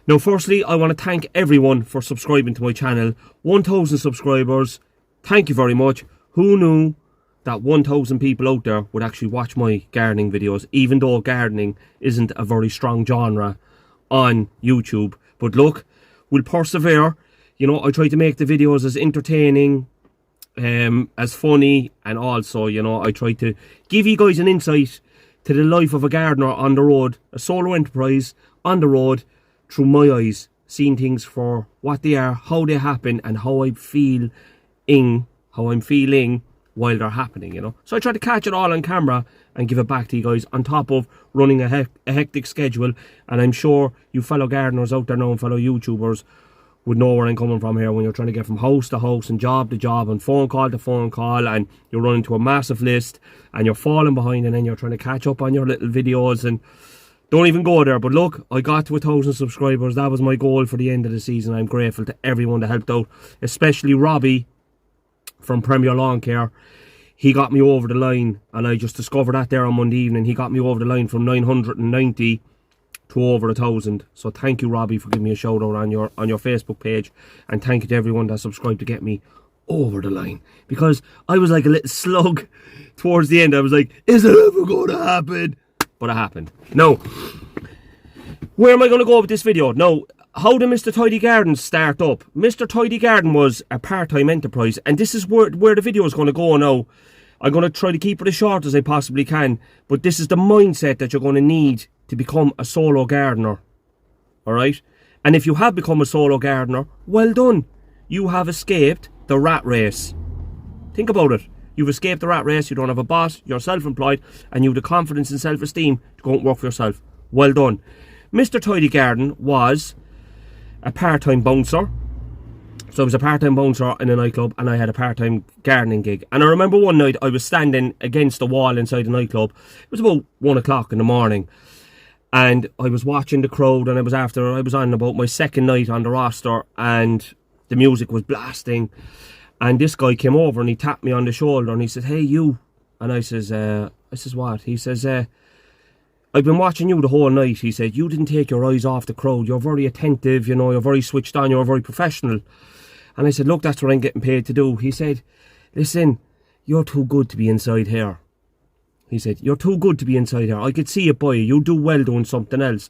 Now, firstly, I want to thank everyone for subscribing to my channel. 1,000 subscribers. Thank you very much. Who knew that 1,000 people out there would actually watch my gardening videos, even though gardening isn't a very strong genre on YouTube. But look, we'll persevere. You know, I try to make the videos as entertaining, as funny, and also, you know, I try to give you guys an insight to the life of a gardener on the road, a solo enterprise on the road, through my eyes, seeing things for what they are, how they happen, and how I'm feeling while they're happening, you know. So I try to catch it all on camera and give it back to you guys, on top of running a hectic schedule. And I'm sure you fellow gardeners out there now and fellow YouTubers would know where I'm coming from here, when you're trying to get from house to house and job to job and phone call to phone call, and you're running to a massive list and you're falling behind, and then you're trying to catch up on your little videos. And don't even go there. But look, I got to 1,000 subscribers. That was my goal for the end of the season. I'm grateful to everyone that helped out, especially Robbie from Premier Lawn Care. He got me over the line, and I just discovered that there on Monday evening. He got me over the line from 990 to over 1,000. So thank you, Robbie, for giving me a shout out on your Facebook page, and thank you to everyone that subscribed to get me over the line, because I was like a little slug towards the end. I was like, is it ever going to happen? But it happened. Now, where am I going to go with this video? Now, how did Mr. Tidy Garden start up? Mr. Tidy Garden was a part-time enterprise, and this is where the video is going to go now. I'm going to try to keep it as short as I possibly can, but this is the mindset that you're going to need to become a solo gardener. Alright? And if you have become a solo gardener, well done. You have escaped the rat race. Think about it. You've escaped the rat race, you don't have a boss, you're self-employed, and you have the confidence and self-esteem to go and work for yourself. Well done. Mr. Tidy Garden was a part-time bouncer. So I was a part-time bouncer in a nightclub, and I had a part-time gardening gig. And I remember one night I was standing against the wall inside the nightclub. It was about 1 o'clock in the morning. And I was watching the crowd, and I was on about my second night on the roster, and the music was blasting. And this guy came over and he tapped me on the shoulder and he said, "Hey, you." And I says, "What?" He says, "I've been watching you the whole night." He said, "You didn't take your eyes off the crowd. You're very attentive, you know, you're very switched on, you're very professional." And I said, "Look, that's what I'm getting paid to do." He said, "Listen, you're too good to be inside here." He said, "You're too good to be inside here. I could see it by you. You do well doing something else."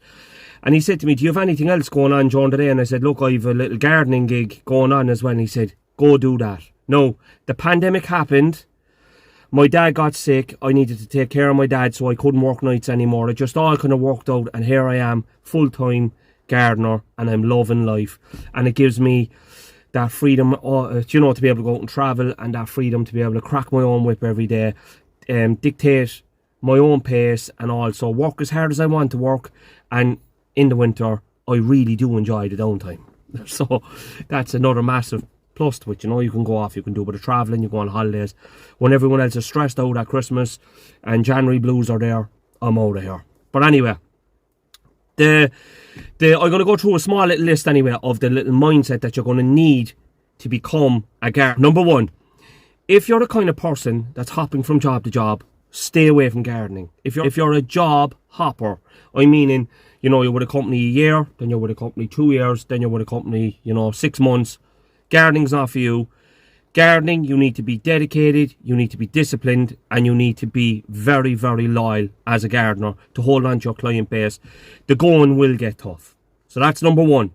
And he said to me, "Do you have anything else going on during the day?" And I said, "Look, I have a little gardening gig going on as well." And he said, "Go do that." No, the pandemic happened. My dad got sick. I needed to take care of my dad, so I couldn't work nights anymore. It just all kind of worked out, and here I am, full-time gardener, and I'm loving life. And it gives me that freedom, you know, to be able to go out and travel, and that freedom to be able to crack my own whip every day, dictate my own pace, and also work as hard as I want to work. And in the winter, I really do enjoy the downtime. So that's another massive plus to it. You know, you can go off, you can do a bit of travelling, you go on holidays. When everyone else is stressed out at Christmas and January blues are there, I'm out of here. But anyway, I'm going to go through a small little list anyway of the little mindset that you're going to need to become a gardener. Number one, if you're the kind of person that's hopping from job to job, stay away from gardening. If you're a job hopper, I mean, you know, you're with a company a year, then you're with a company 2 years, then you're with a company, you know, 6 months. Gardening's not for you. Gardening, you need to be dedicated, you need to be disciplined, and you need to be very, very loyal as a gardener to hold on to your client base. The going will get tough. So that's number one.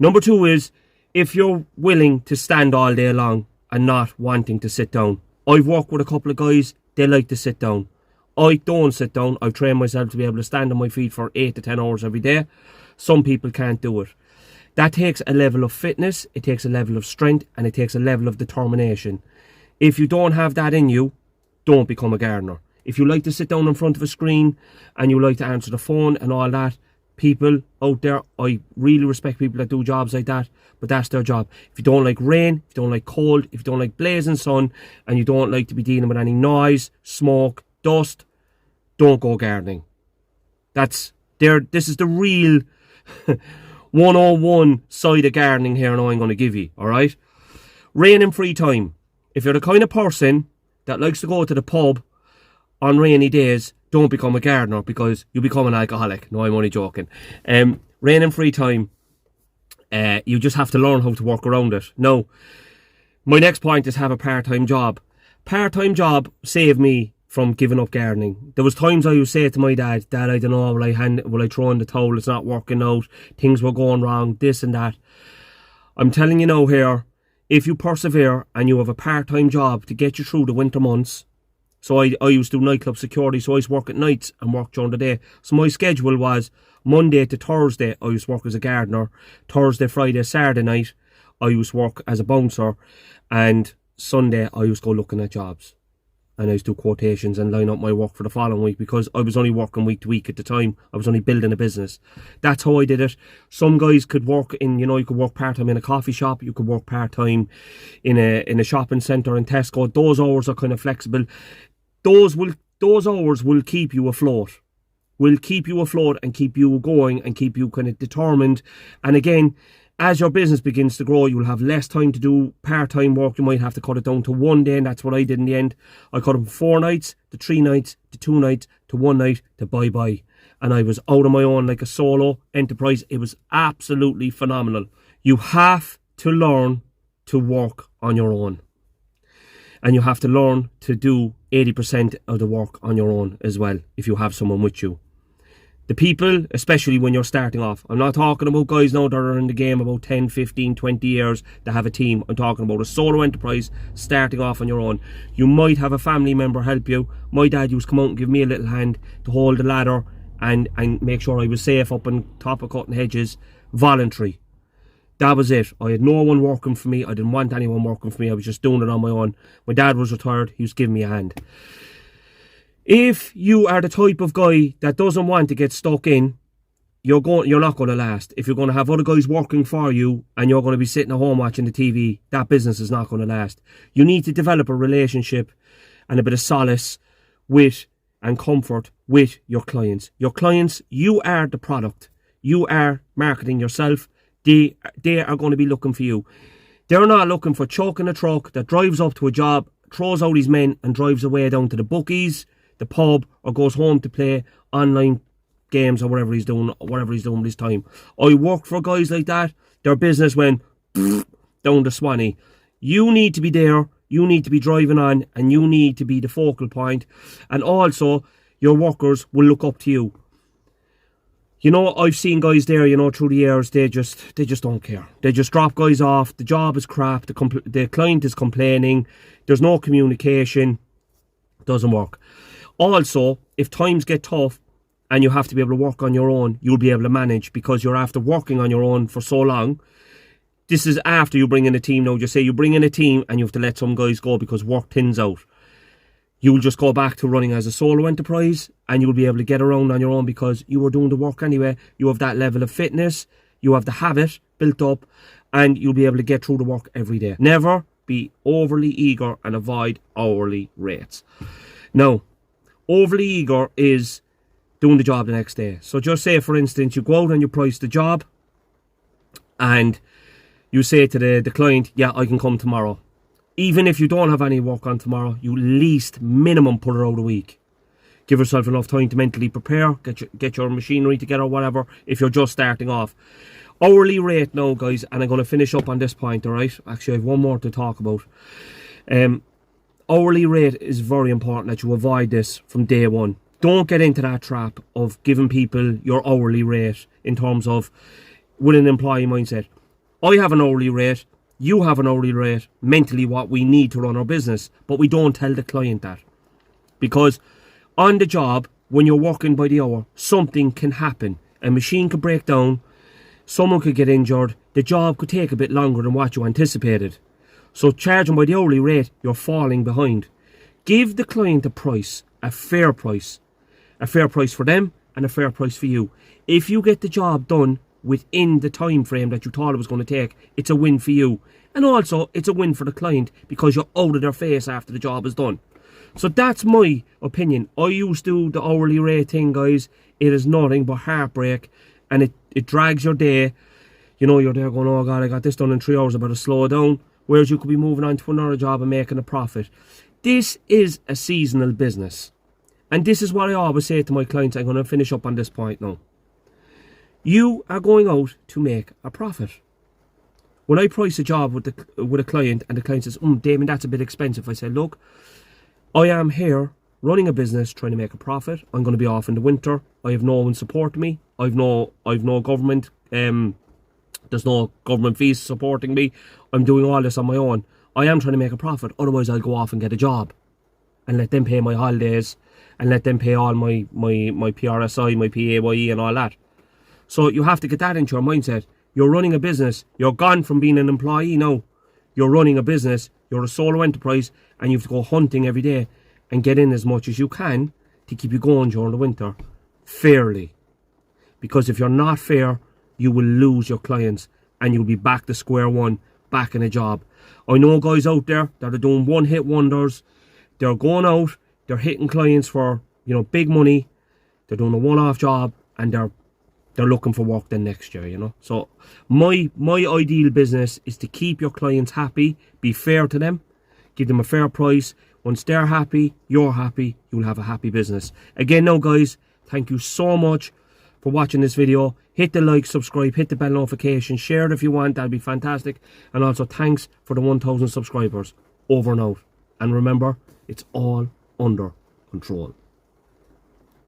Number two is, if you're willing to stand all day long and not wanting to sit down. I've worked with a couple of guys, they like to sit down. I don't sit down. I've trained myself to be able to stand on my feet for 8 to 10 hours every day. Some people can't do it. That takes a level of fitness, it takes a level of strength, and it takes a level of determination. If you don't have that in you, don't become a gardener. If you like to sit down in front of a screen and you like to answer the phone and all that, people out there, I really respect people that do jobs like that, but that's their job. If you don't like rain, if you don't like cold, if you don't like blazing sun, and you don't like to be dealing with any noise, smoke, dust, don't go gardening. This is the real 101 side of gardening here now I'm going to give you, alright? Rain and free time. If you're the kind of person that likes to go to the pub on rainy days, don't become a gardener, because you become an alcoholic. No, I'm only joking. Rain and free time. You just have to learn how to work around it. Now, my next point is have a part-time job. Part-time job saved me from giving up gardening. There was times I would say to my dad, I don't know, will I throw in the towel, it's not working out, things were going wrong, this and that. I'm telling you now here, if you persevere and you have a part-time job to get you through the winter months. So I used to do nightclub security, so I used to work at nights and work during the day. So my schedule was Monday to Thursday, I used to work as a gardener. Thursday, Friday, Saturday night, I used to work as a bouncer. And Sunday, I used to go looking at jobs. And I used to do quotations and line up my work for the following week, because I was only working week to week at the time. I was only building a business. That's how I did it. Some guys could work in, you could work part-time in a coffee shop. You could work part-time in a shopping centre in Tesco. Those hours are kind of flexible. Those hours will keep you afloat. Will keep you afloat and keep you going and keep you kind of determined. And again, as your business begins to grow, you'll have less time to do part-time work. You might have to cut it down to one day, and that's what I did in the end. I cut it from 4 nights to 3 nights to 2 nights to 1 night to bye-bye. And I was out on my own like a solo enterprise. It was absolutely phenomenal. You have to learn to work on your own. And you have to learn to do 80% of the work on your own as well, if you have someone with you. The people, especially when you're starting off, I'm not talking about guys now that are in the game about 10, 15, 20 years that have a team. I'm talking about a solo enterprise starting off on your own. You might have a family member help you. My dad used to come out and give me a little hand to hold the ladder and make sure I was safe up on top of cutting hedges. Voluntary. That was it. I had no one working for me. I didn't want anyone working for me. I was just doing it on my own. My dad was retired. He was giving me a hand. If you are the type of guy that doesn't want to get stuck in, you're not going to last. If you're going to have other guys working for you and you're going to be sitting at home watching the TV, that business is not going to last. You need to develop a relationship and a bit of solace with and comfort with your clients. Your clients, you are the product. You are marketing yourself. They are going to be looking for you. They're not looking for Chuck in a truck that drives up to a job, throws out his men and drives away down to the bookies, the pub, or goes home to play online games or whatever he's doing with his time. I worked for guys like that. Their business went down the Swanee. You need to be there. You need to be driving on, and you need to be the focal point. And also, your workers will look up to you. I've seen guys there, through the years, they just don't care. They just drop guys off. The job is crap. The client is complaining. There's no communication. Doesn't work. Also, if times get tough and you have to be able to work on your own, you'll be able to manage, because you're after working on your own for so long. This is after you bring in a team now. Just say you bring in a team and you have to let some guys go because work thins out. You'll just go back to running as a solo enterprise and you'll be able to get around on your own because you were doing the work anyway. You have that level of fitness. You have the habit built up and you'll be able to get through the work every day. Never be overly eager and avoid hourly rates. Now, overly eager is doing the job the next day. So just say, for instance, you go out and you price the job and you say to the client, yeah, I can come tomorrow. Even if you don't have any work on tomorrow, you least minimum put it out a week. Give yourself enough time to mentally prepare, get your machinery together, whatever, if you're just starting off. Hourly rate now, guys, and I'm going to finish up on this point, alright? Actually, I have one more to talk about. Hourly rate is very important that you avoid this from day one. Don't get into that trap of giving people your hourly rate in terms of with an employee mindset. I have an hourly rate, you have an hourly rate, mentally what we need to run our business, but we don't tell the client that. Because on the job, when you're working by the hour, something can happen. A machine could break down, someone could get injured, the job could take a bit longer than what you anticipated. So charging by the hourly rate, you're falling behind. Give the client a price, a fair price for them and a fair price for you. If you get the job done within the time frame that you thought it was going to take, it's a win for you. And also, it's a win for the client because you're out of their face after the job is done. So that's my opinion. I used to do the hourly rate thing, guys. It is nothing but heartbreak and it drags your day. You're there going, oh God, I got this done in 3 hours, I better slow down. Whereas you could be moving on to another job and making a profit. This is a seasonal business. And this is what I always say to my clients. I'm going to finish up on this point now. You are going out to make a profit. When I price a job with a client and the client says, Damien, that's a bit expensive, I say, look, I am here running a business trying to make a profit. I'm going to be off in the winter. I have no one supporting me. I've no government, there's no government fees supporting me. I'm doing all this on my own. I am trying to make a profit. Otherwise, I'll go off and get a job and let them pay my holidays and let them pay all my PRSI, my PAYE and all that. So you have to get that into your mindset. You're running a business. You're gone from being an employee now. You're running a business. You're a solo enterprise and you have to go hunting every day and get in as much as you can to keep you going during the winter fairly. Because if you're not fair, you will lose your clients and you'll be back to square one, back in a job. I know guys out there that are doing one-hit wonders. They're going out, they're hitting clients for, big money. They're doing a one-off job and they're looking for work then next year, So my ideal business is to keep your clients happy, be fair to them, give them a fair price. Once they're happy, you're happy, you'll have a happy business. Again now guys, thank you so much for watching this video. Hit the like, subscribe, hit the bell notification, share it if you want, that'd be fantastic. And also thanks for the 1,000 subscribers. Over and out. And remember, it's all under control.